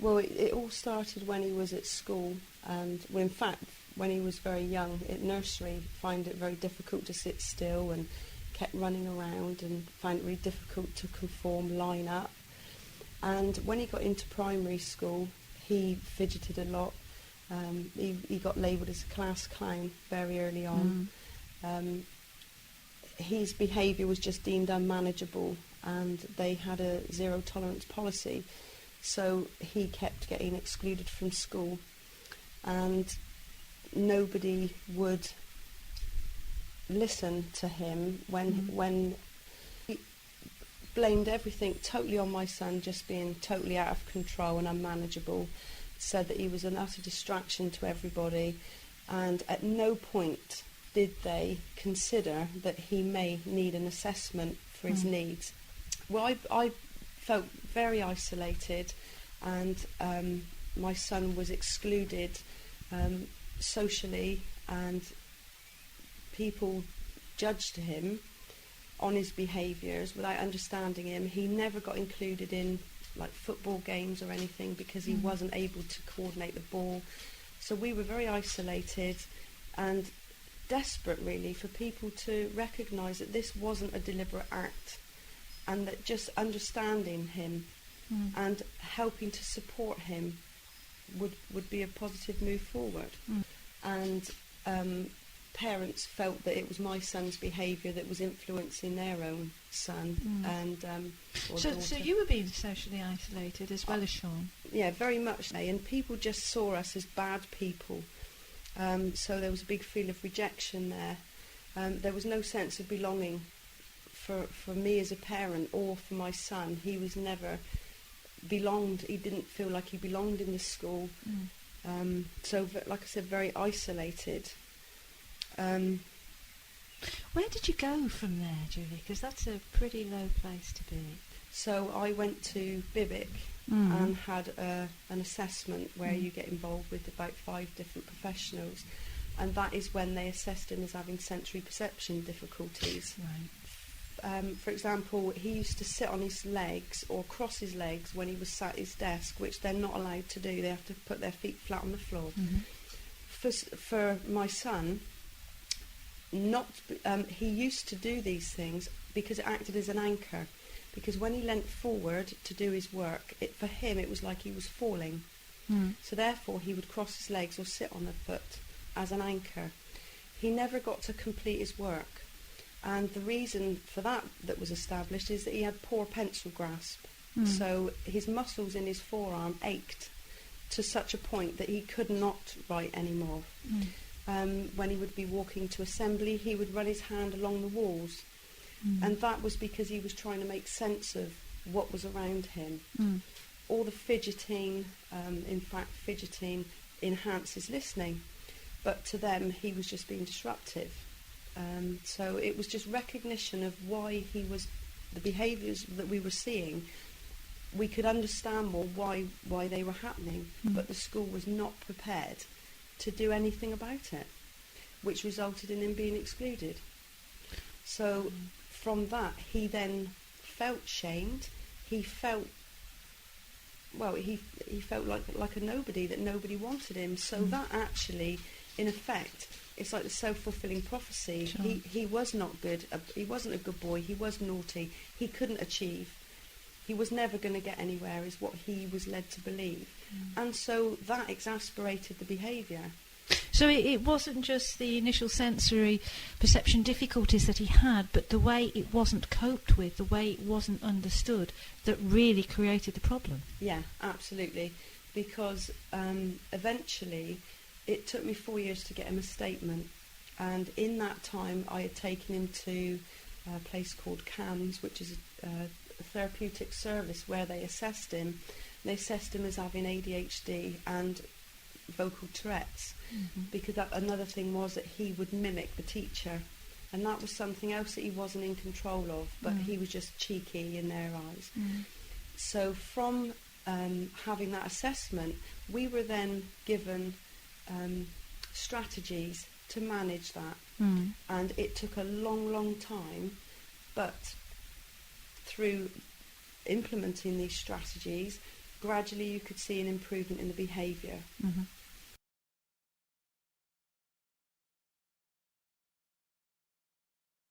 Well, it all started when he was at school, and well, in fact, when he was very young at nursery, found it very difficult to sit still and kept running around and found it really difficult to conform, line up. And when he got into primary school, he fidgeted a lot. He got labelled as a class clown very early on. His behaviour was just deemed unmanageable, and they had a zero tolerance policy. So he kept getting excluded from school, and nobody would listen to him when he blamed everything totally on my son just being totally out of control and unmanageable, said that he was an utter distraction to everybody, and at no point did they consider that he may need an assessment for his needs. Well, I felt very isolated, and my son was excluded socially, and people judged him on his behaviours without understanding him. He never got included in like football games or anything because he wasn't able to coordinate the ball. So we were very isolated and desperate really for people to recognise that this wasn't a deliberate act, and that just understanding him and helping to support him would be a positive move forward. And parents felt that it was my son's behaviour that was influencing their own son. And so you were being socially isolated as well as Sean? Yeah, very much so. And people just saw us as bad people. So there was a big feel of rejection there. There was no sense of belonging for me as a parent or for my son. He was never belonged. He didn't feel like he belonged in the school. So, like I said, very isolated. Where did you go from there, Julie? Because that's a pretty low place to be. So I went to Bibic and had an assessment where you get involved with about 5 different professionals, and that is when they assessed him as having sensory perception difficulties. For example, he used to sit on his legs or cross his legs when he was sat at his desk, which they're not allowed to do. They have to put their feet flat on the floor. For my son, he used to do these things because it acted as an anchor. Because when he leant forward to do his work, for him it was like he was falling. So therefore he would cross his legs or sit on a foot as an anchor. He never got to complete his work. And the reason for that was established is that he had poor pencil grasp. So his muscles in his forearm ached to such a point that he could not write anymore. When he would be walking to assembly, he would run his hand along the walls. And that was because he was trying to make sense of what was around him. All the fidgeting, in fact, fidgeting enhances listening. But to them, he was just being disruptive. So it was just recognition of why he was, the behaviours that we were seeing, we could understand more why they were happening, but the school was not prepared to do anything about it, which resulted in him being excluded. So from that, he then felt shamed. He felt, well, he felt like a nobody, that nobody wanted him. So that actually, in effect, it's like the self-fulfilling prophecy. Sure. He was not good. He wasn't a good boy. He was naughty. He couldn't achieve. He was never going to get anywhere, is what he was led to believe. And so that exasperated the behaviour. So it wasn't just the initial sensory perception difficulties that he had, but the way it wasn't coped with, the way it wasn't understood, that really created the problem. Yeah, absolutely. Because eventually it took me 4 years to get him a statement. And in that time I had taken him to a place called CAMS, which is a therapeutic service where they assessed him. They assessed him as having ADHD and vocal Tourette's, because another thing was that he would mimic the teacher, and that was something else that he wasn't in control of, but he was just cheeky in their eyes. So from having that assessment, we were then given strategies to manage that, and it took a long time, but through implementing these strategies, gradually you could see an improvement in the behaviour. Mm-hmm.